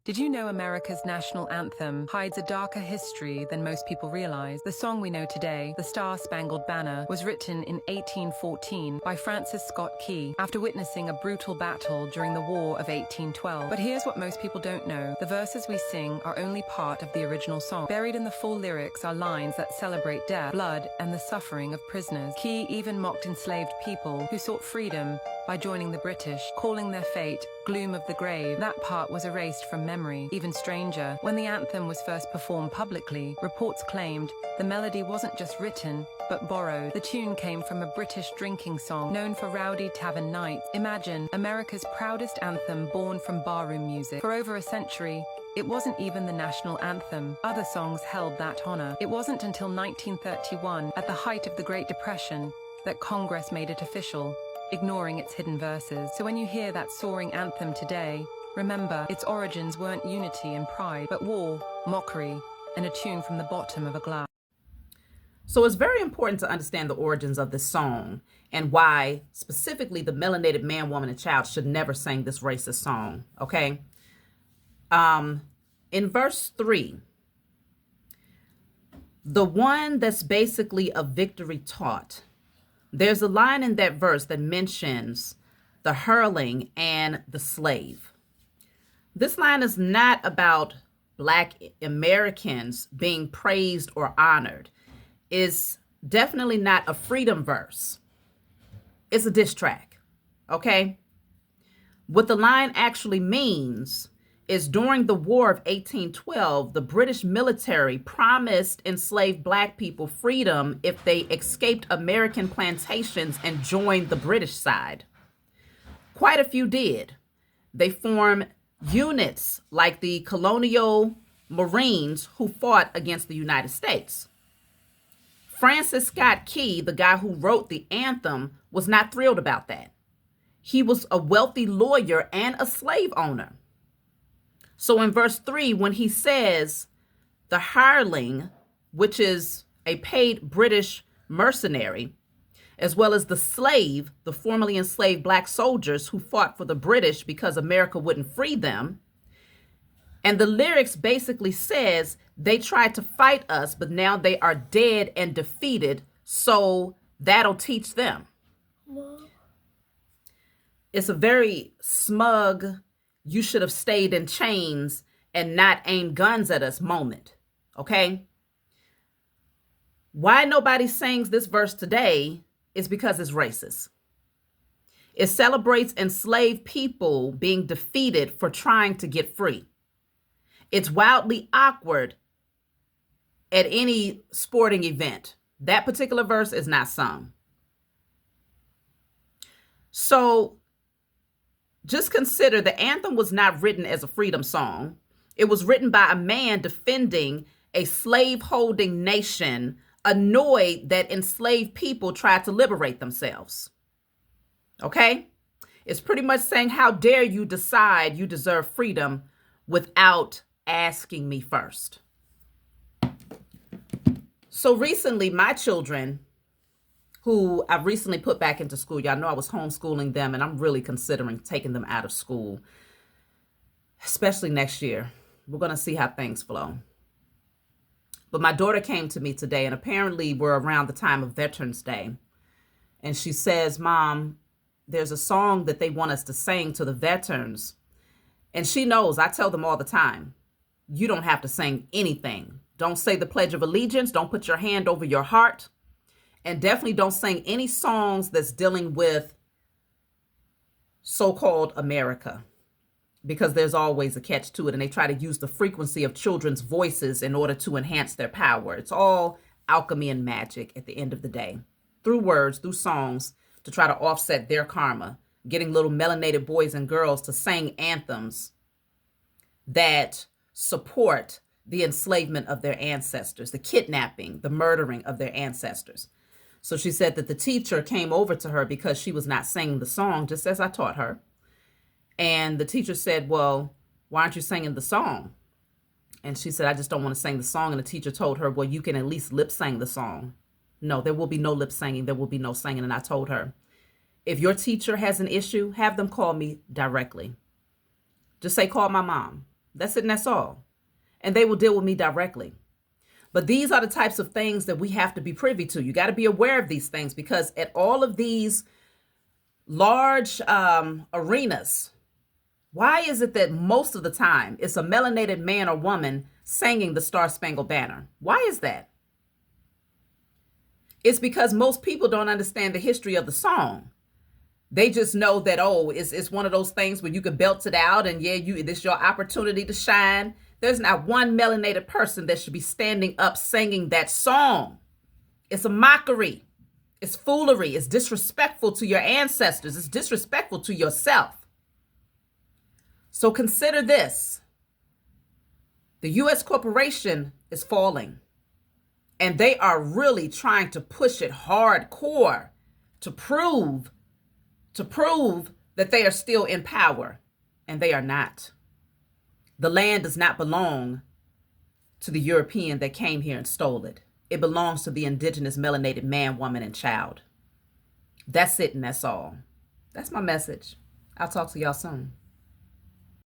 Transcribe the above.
Did you know America's national anthem hides a darker history than most people realize? The song we know today, the Star-Spangled Banner, was written in 1814 by Francis Scott Key after witnessing a brutal battle during the War of 1812. But here's what most people don't know. The verses we sing are only part of the original song. Buried in the full lyrics are lines that celebrate death, blood, and the suffering of prisoners. Key even mocked enslaved people who sought freedom by joining the British, calling their fate gloom of the grave. That part was erased from memory. Even stranger, when the anthem was first performed publicly, reports claimed the melody wasn't just written, but borrowed. The tune came from a British drinking song known for rowdy tavern nights. Imagine America's proudest anthem born from barroom music. For over a century, it wasn't even the national anthem. Other songs held that honor. It wasn't until 1931, at the height of the Great Depression, that Congress made it official, ignoring its hidden verses. So when you hear that soaring anthem today, remember, its origins weren't unity and pride, but war, mockery, and a tune from the bottom of a glass. So it's very important to understand the origins of this song and why specifically the melanated man, woman, and child should never sing this racist song, okay? In verse 3, the one that's basically a victory taught, there's a line in that verse that mentions the hurling and the slave. This line is not about Black Americans being praised or honored. It's definitely not a freedom verse. It's a diss track, okay? What the line actually means is during the War of 1812, the British military promised enslaved Black people freedom if they escaped American plantations and joined the British side. Quite a few did. They formed units like the Colonial Marines who fought against the United States. Francis Scott Key, the guy who wrote the anthem, was not thrilled about that. He was a wealthy lawyer and a slave owner. So in verse 3, when he says the hireling, which is a paid British mercenary, as well as the slave, the formerly enslaved Black soldiers who fought for the British because America wouldn't free them. And the lyrics basically says they tried to fight us, but now they are dead and defeated, so that'll teach them. It's a very smug, you should have stayed in chains and not aimed guns at us moment, okay? Why nobody sings this verse today is because it's racist. It celebrates enslaved people being defeated for trying to get free. It's wildly awkward at any sporting event. That particular verse is not sung. So just consider the anthem was not written as a freedom song. It was written by a man defending a slave-holding nation, annoyed that enslaved people tried to liberate themselves. Okay? It's pretty much saying, how dare you decide you deserve freedom without asking me first. So recently, my children, who I've recently put back into school, y'all know I was homeschooling them, and I'm really considering taking them out of school, especially next year. We're going to see how things flow. But my daughter came to me today, and apparently we're around the time of Veterans Day. And she says, Mom, there's a song that they want us to sing to the veterans. And she knows, I tell them all the time, you don't have to sing anything. Don't say the Pledge of Allegiance. Don't put your hand over your heart. And definitely don't sing any songs that's dealing with so-called America, because there's always a catch to it. And they try to use the frequency of children's voices in order to enhance their power. It's all alchemy and magic at the end of the day, through words, through songs, to try to offset their karma, getting little melanated boys and girls to sing anthems that support the enslavement of their ancestors, the kidnapping, the murdering of their ancestors. So she said that the teacher came over to her because she was not singing the song, just as I taught her. And the teacher said, well, why aren't you singing the song? And she said, I just don't want to sing the song. And the teacher told her, well, you can at least lip sing the song. No, there will be no lip singing. There will be no singing. And I told her, if your teacher has an issue, have them call me directly. Just say, call my mom. That's it and that's all. And they will deal with me directly. But these are the types of things that we have to be privy to. You got to be aware of these things, because at all of these large arenas, why is it that most of the time it's a melanated man or woman singing the Star Spangled Banner? Why is that? It's because most people don't understand the history of the song. They just know that, oh, it's one of those things where you can belt it out and this is your opportunity to shine. There's not one melanated person that should be standing up singing that song. It's a mockery. It's foolery. It's disrespectful to your ancestors. It's disrespectful to yourself. So consider this. The U.S. corporation is falling, and they are really trying to push it hardcore to prove that they are still in power, and they are not. The land does not belong to the European that came here and stole it. It belongs to the indigenous melanated man, woman, and child. That's it and that's all. That's my message. I'll talk to y'all soon.